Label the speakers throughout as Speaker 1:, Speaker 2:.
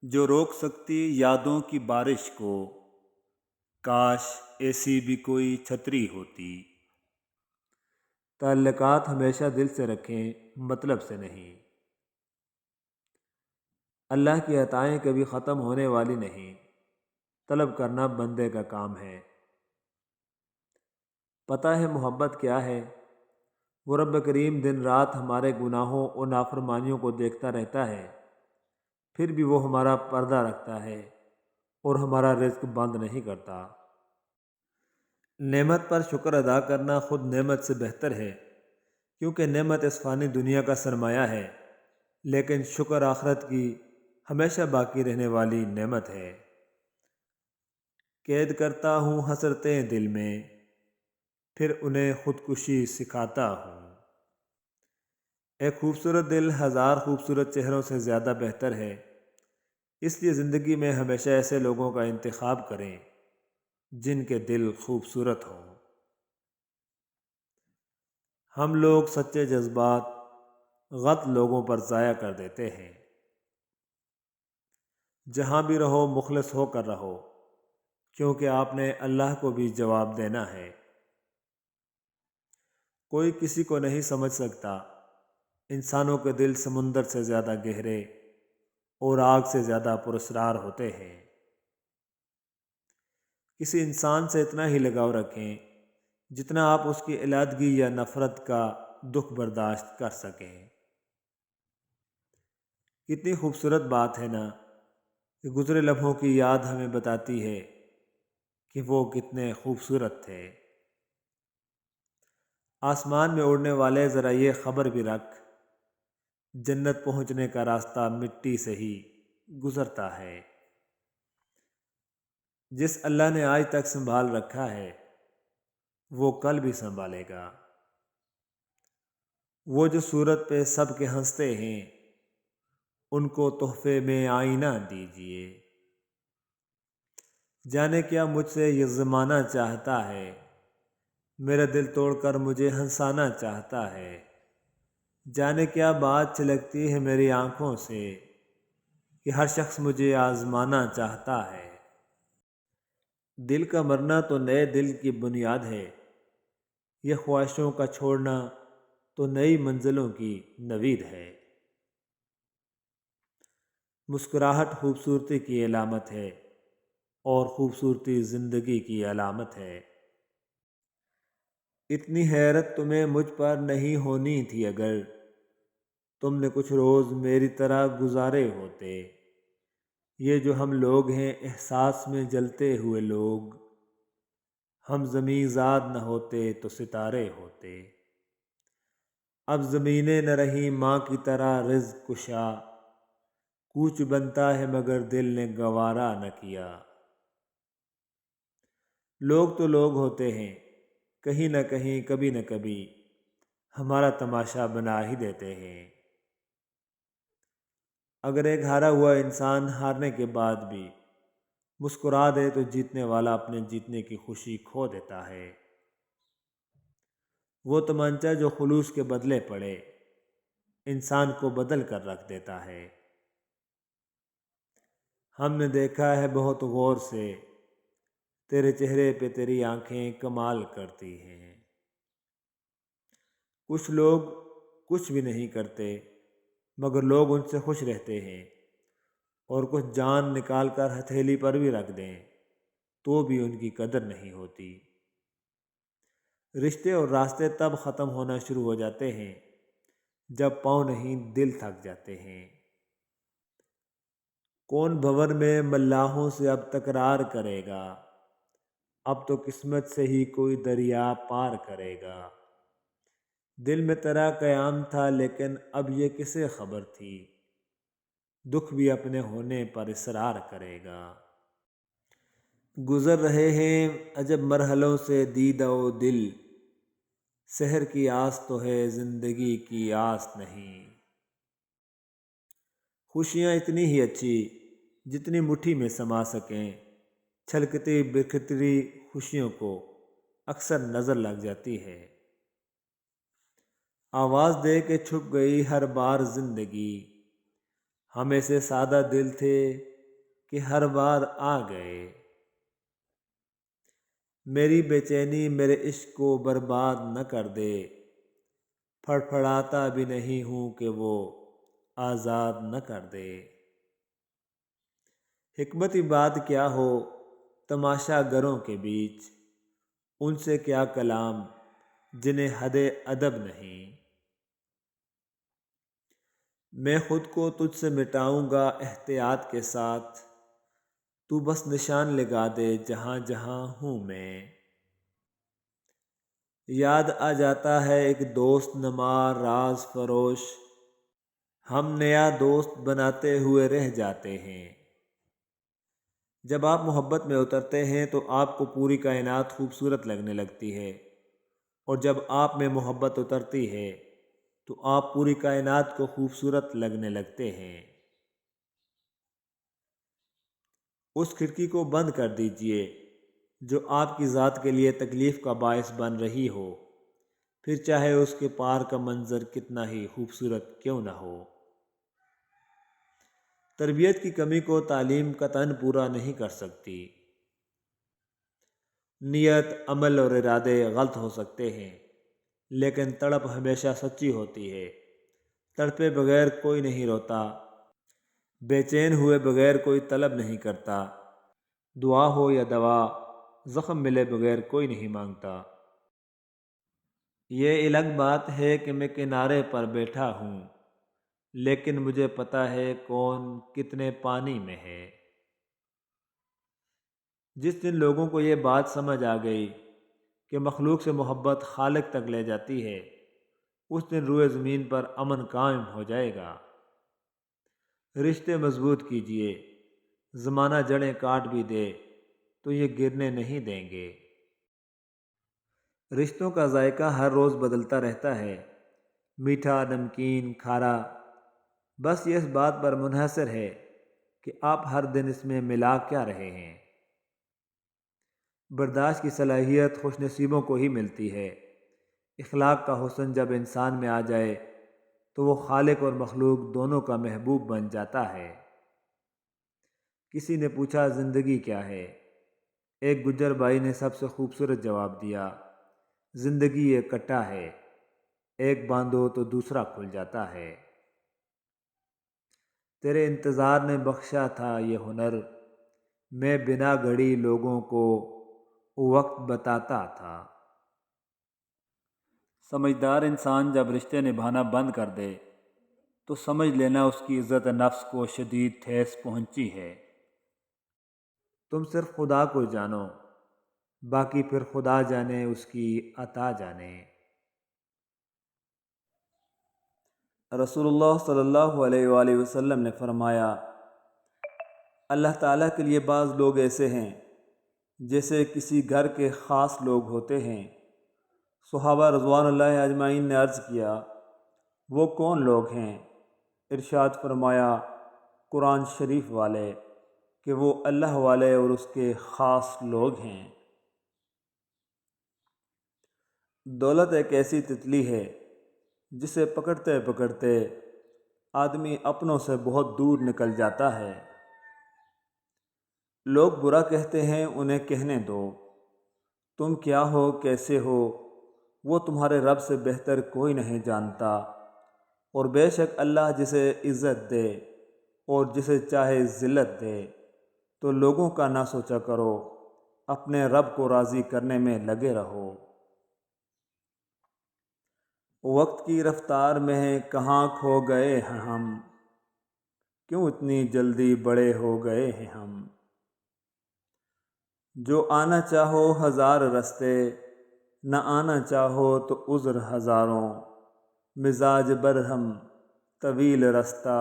Speaker 1: جو روک سکتی یادوں کی بارش کو، کاش ایسی بھی کوئی چھتری ہوتی۔
Speaker 2: تعلقات ہمیشہ دل سے رکھیں، مطلب سے نہیں۔ اللہ کی عطائیں کبھی ختم ہونے والی نہیں، طلب کرنا بندے کا کام ہے۔ پتہ ہے محبت کیا ہے؟ وہ رب کریم دن رات ہمارے گناہوں اور نافرمانیوں کو دیکھتا رہتا ہے، پھر بھی وہ ہمارا پردہ رکھتا ہے اور ہمارا رزق بند نہیں کرتا۔ نعمت پر شکر ادا کرنا خود نعمت سے بہتر ہے، کیونکہ نعمت اس فانی دنیا کا سرمایہ ہے، لیکن شکر آخرت کی ہمیشہ باقی رہنے والی نعمت ہے۔ قید کرتا ہوں حسرتیں دل میں، پھر انہیں خودکشی سکھاتا ہوں۔ ایک خوبصورت دل ہزار خوبصورت چہروں سے زیادہ بہتر ہے، اس لیے زندگی میں ہمیشہ ایسے لوگوں کا انتخاب کریں جن کے دل خوبصورت ہوں۔ ہم لوگ سچے جذبات غلط لوگوں پر ضائع کر دیتے ہیں۔ جہاں بھی رہو مخلص ہو کر رہو، کیونکہ آپ نے اللہ کو بھی جواب دینا ہے۔ کوئی کسی کو نہیں سمجھ سکتا، انسانوں کے دل سمندر سے زیادہ گہرے اور آگ سے زیادہ پراسرار ہوتے ہیں۔ کسی انسان سے اتنا ہی لگاؤ رکھیں جتنا آپ اس کی علیحدگی یا نفرت کا دکھ برداشت کر سکیں۔ کتنی خوبصورت بات ہے نا کہ گزرے لمحوں کی یاد ہمیں بتاتی ہے کہ وہ کتنے خوبصورت تھے۔ آسمان میں اڑنے والے ذرا یہ خبر بھی رکھ، جنت پہنچنے کا راستہ مٹی سے ہی گزرتا ہے۔ جس اللہ نے آج تک سنبھال رکھا ہے وہ کل بھی سنبھالے گا۔ وہ جو صورت پہ سب کے ہنستے ہیں، ان کو تحفے میں آئینہ دیجیے۔ جانے کیا مجھ سے یہ زمانہ چاہتا ہے، میرا دل توڑ کر مجھے ہنسانا چاہتا ہے۔ جانے کیا بات چھلکتی ہے میری آنکھوں سے کہ ہر شخص مجھے آزمانا چاہتا ہے۔ دل کا مرنا تو نئے دل کی بنیاد ہے، یہ خواہشوں کا چھوڑنا تو نئی منزلوں کی نوید ہے۔ مسکراہٹ خوبصورتی کی علامت ہے اور خوبصورتی زندگی کی علامت ہے۔ اتنی حیرت تمہیں مجھ پر نہیں ہونی تھی اگر تم نے کچھ روز میری طرح گزارے ہوتے۔ یہ جو ہم لوگ ہیں احساس میں جلتے ہوئے لوگ، ہم زمیں ذات نہ ہوتے تو ستارے ہوتے۔ اب زمینیں نہ رہیں ماں کی طرح رزق کشا، کوچ بنتا ہے مگر دل نے گوارا نہ کیا۔ لوگ تو لوگ ہوتے ہیں، کہیں نہ کہیں کبھی نہ کبھی ہمارا تماشا بنا ہی دیتے ہیں۔ اگر ایک ہارا ہوا انسان ہارنے کے بعد بھی مسکرا دے تو جیتنے والا اپنے جیتنے کی خوشی کھو دیتا ہے۔ وہ تمانچہ جو خلوص کے بدلے پڑے انسان کو بدل کر رکھ دیتا ہے۔ ہم نے دیکھا ہے بہت غور سے، تیرے چہرے پہ تیری آنکھیں کمال کرتی ہیں۔ کچھ لوگ کچھ بھی نہیں کرتے مگر لوگ ان سے خوش رہتے ہیں، اور کچھ جان نکال کر ہتھیلی پر بھی رکھ دیں تو بھی ان کی قدر نہیں ہوتی۔ رشتے اور راستے تب ختم ہونا شروع ہو جاتے ہیں جب پاؤں نہیں دل تھک جاتے ہیں۔ کون بھنور میں ملاحوں سے اب تکرار کرے گا، اب تو قسمت سے ہی کوئی دریا پار کرے گا۔ دل میں تیرا قیام تھا لیکن اب یہ کسے خبر تھی، دکھ بھی اپنے ہونے پر اصرار کرے گا۔ گزر رہے ہیں عجب مرحلوں سے دیدہ و دل، سحر کی آس تو ہے زندگی کی آس نہیں۔ خوشیاں اتنی ہی اچھی جتنی مٹھی میں سما سکیں، چھلکتی بکھرتی خوشیوں کو اکثر نظر لگ جاتی ہے۔ آواز دے کے چھپ گئی ہر بار زندگی، ہم ایسے سادہ دل تھے کہ ہر بار آ گئے۔ میری بے چینی میرے عشق کو برباد نہ کر دے، پھڑپھڑاتا بھی نہیں ہوں کہ وہ آزاد نہ کر دے۔ حکمت بات کیا ہو تماشا گروں کے بیچ، ان سے کیا کلام جنہیں حد ادب نہیں۔ میں خود کو تجھ سے مٹاؤں گا احتیاط کے ساتھ، تو بس نشان لگا دے جہاں جہاں ہوں میں۔ یاد آ جاتا ہے ایک دوست نما راز فروش، ہم نیا دوست بناتے ہوئے رہ جاتے ہیں۔ جب آپ محبت میں اترتے ہیں تو آپ کو پوری کائنات خوبصورت لگنے لگتی ہے، اور جب آپ میں محبت اترتی ہے تو آپ پوری کائنات کو خوبصورت لگنے لگتے ہیں۔ اس کھڑکی کو بند کر دیجئے جو آپ کی ذات کے لیے تکلیف کا باعث بن رہی ہو، پھر چاہے اس کے پار کا منظر کتنا ہی خوبصورت کیوں نہ ہو۔ تربیت کی کمی کو تعلیم قطعاً پورا نہیں کر سکتی۔ نیت، عمل اور ارادے غلط ہو سکتے ہیں، لیکن تڑپ ہمیشہ سچی ہوتی ہے۔ تڑپے بغیر کوئی نہیں روتا، بے چین ہوئے بغیر کوئی طلب نہیں کرتا، دعا ہو یا دوا، زخم ملے بغیر کوئی نہیں مانگتا۔ یہ الگ بات ہے کہ میں کنارے پر بیٹھا ہوں، لیکن مجھے پتہ ہے کون کتنے پانی میں ہے۔ جس دن لوگوں کو یہ بات سمجھ آ گئی کہ مخلوق سے محبت خالق تک لے جاتی ہے، اس دن روئے زمین پر امن قائم ہو جائے گا۔ رشتے مضبوط کیجئے، زمانہ جڑیں کاٹ بھی دے تو یہ گرنے نہیں دیں گے۔ رشتوں کا ذائقہ ہر روز بدلتا رہتا ہے، میٹھا، نمکین، کھارا، بس یہ اس بات پر منحصر ہے کہ آپ ہر دن اس میں ملا کیا رہے ہیں۔ برداشت کی صلاحیت خوش نصیبوں کو ہی ملتی ہے۔ اخلاق کا حسن جب انسان میں آ جائے تو وہ خالق اور مخلوق دونوں کا محبوب بن جاتا ہے۔ کسی نے پوچھا زندگی کیا ہے؟ ایک گجر بائی نے سب سے خوبصورت جواب دیا، زندگی ایک کٹا ہے، ایک باندھو تو دوسرا کھل جاتا ہے۔ تیرے انتظار نے بخشا تھا یہ ہنر، میں بنا گھڑی لوگوں کو وقت بتاتا تھا۔
Speaker 1: سمجھدار انسان جب رشتے نبھانا بند کر دے تو سمجھ لینا اس کی عزت نفس کو شدید ٹھیس پہنچی ہے۔
Speaker 2: تم صرف خدا کو جانو، باقی پھر خدا جانے اس کی عطا جانے۔
Speaker 1: رسول اللہ صلی اللہ علیہ وآلہ وسلم نے فرمایا، اللہ تعالیٰ کے لیے بعض لوگ ایسے ہیں جیسے کسی گھر کے خاص لوگ ہوتے ہیں۔ صحابہ رضوان اللہ اجمعین نے عرض کیا، وہ کون لوگ ہیں؟ ارشاد فرمایا، قرآن شریف والے، کہ وہ اللہ والے اور اس کے خاص لوگ ہیں۔ دولت ایک ایسی تتلی ہے جسے پکڑتے پکڑتے آدمی اپنوں سے بہت دور نکل جاتا ہے۔ لوگ برا کہتے ہیں، انہیں کہنے دو، تم کیا ہو، کیسے ہو، وہ تمہارے رب سے بہتر کوئی نہیں جانتا، اور بے شک اللہ جسے عزت دے اور جسے چاہے ذلت دے، تو لوگوں کا نہ سوچا کرو، اپنے رب کو راضی کرنے میں لگے رہو۔ وقت کی رفتار میں کہاں کھو گئے ہیں ہم، کیوں اتنی جلدی بڑے ہو گئے ہیں ہم۔ جو آنا چاہو ہزار رستے، نہ آنا چاہو تو عذر ہزاروں۔ مزاج برہم طویل رستہ،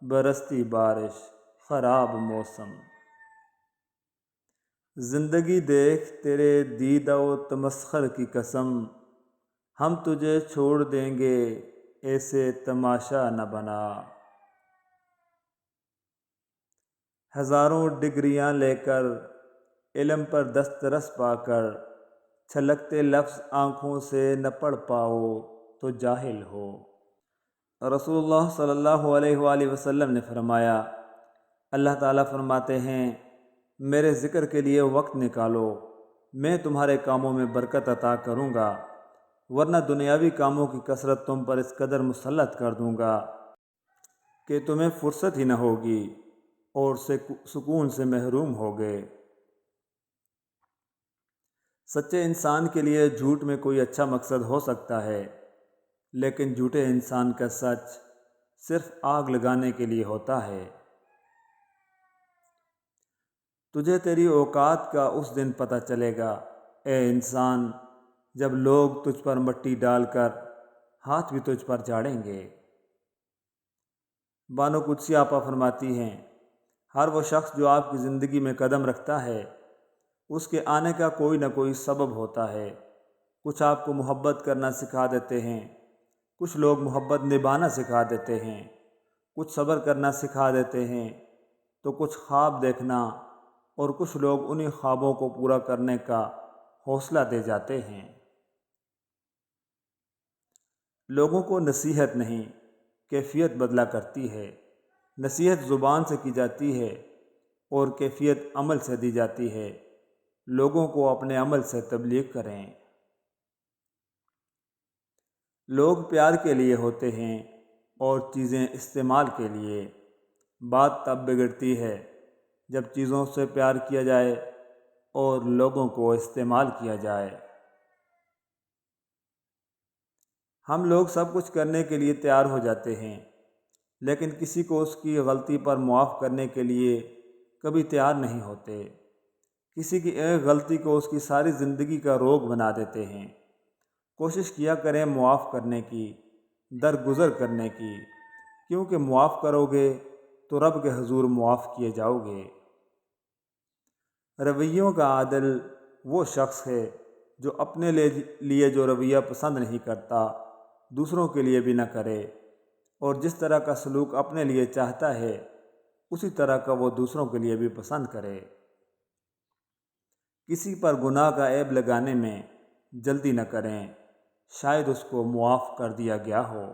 Speaker 1: برستی بارش خراب موسم۔ زندگی دیکھ تیرے دید و تمسخر کی قسم، ہم تجھے چھوڑ دیں گے ایسے تماشا نہ بنا۔ ہزاروں ڈگریاں لے کر، علم پر دسترس پا کر، چھلکتے لفظ آنکھوں سے نہ پڑھ پاؤ تو جاہل ہو۔ رسول اللہ صلی اللہ علیہ وآلہ وسلم نے فرمایا، اللہ تعالیٰ فرماتے ہیں، میرے ذکر کے لیے وقت نکالو، میں تمہارے کاموں میں برکت عطا کروں گا، ورنہ دنیاوی کاموں کی کثرت تم پر اس قدر مسلط کر دوں گا کہ تمہیں فرصت ہی نہ ہوگی اور سکون سے محروم ہوگے۔ سچے انسان کے لیے جھوٹ میں کوئی اچھا مقصد ہو سکتا ہے، لیکن جھوٹے انسان کا سچ صرف آگ لگانے کے لیے ہوتا ہے۔ تجھے تیری اوقات کا اس دن پتہ چلے گا، اے انسان، جب لوگ تجھ پر مٹی ڈال کر ہاتھ بھی تجھ پر جاڑیں گے۔ بانو قدسی آپا فرماتی ہیں، ہر وہ شخص جو آپ کی زندگی میں قدم رکھتا ہے، اس کے آنے کا کوئی نہ کوئی سبب ہوتا ہے۔ کچھ آپ کو محبت کرنا سکھا دیتے ہیں، کچھ لوگ محبت نبھانا سکھا دیتے ہیں، کچھ صبر کرنا سکھا دیتے ہیں، تو کچھ خواب دیکھنا، اور کچھ لوگ انہی خوابوں کو پورا کرنے کا حوصلہ دے جاتے ہیں۔ لوگوں کو نصیحت نہیں، کیفیت بدلا کرتی ہے۔ نصیحت زبان سے کی جاتی ہے اور کیفیت عمل سے دی جاتی ہے۔ لوگوں کو اپنے عمل سے تبلیغ کریں۔ لوگ پیار کے لیے ہوتے ہیں اور چیزیں استعمال کے لیے۔ بات تب بگڑتی ہے جب چیزوں سے پیار کیا جائے اور لوگوں کو استعمال کیا جائے۔ ہم لوگ سب کچھ کرنے کے لیے تیار ہو جاتے ہیں، لیکن کسی کو اس کی غلطی پر معاف کرنے کے لیے کبھی تیار نہیں ہوتے۔ کسی کی ایک غلطی کو اس کی ساری زندگی کا روگ بنا دیتے ہیں۔ کوشش کیا کریں معاف کرنے کی، درگزر کرنے کی، کیونکہ معاف کرو گے تو رب کے حضور معاف کیے جاؤ گے۔ رویوں کا عادل وہ شخص ہے جو اپنے لیے جو رویہ پسند نہیں کرتا، دوسروں کے لیے بھی نہ کرے، اور جس طرح کا سلوک اپنے لیے چاہتا ہے اسی طرح کا وہ دوسروں کے لیے بھی پسند کرے۔ کسی پر گناہ کا عیب لگانے میں جلدی نہ کریں، شاید اس کو معاف کر دیا گیا ہو۔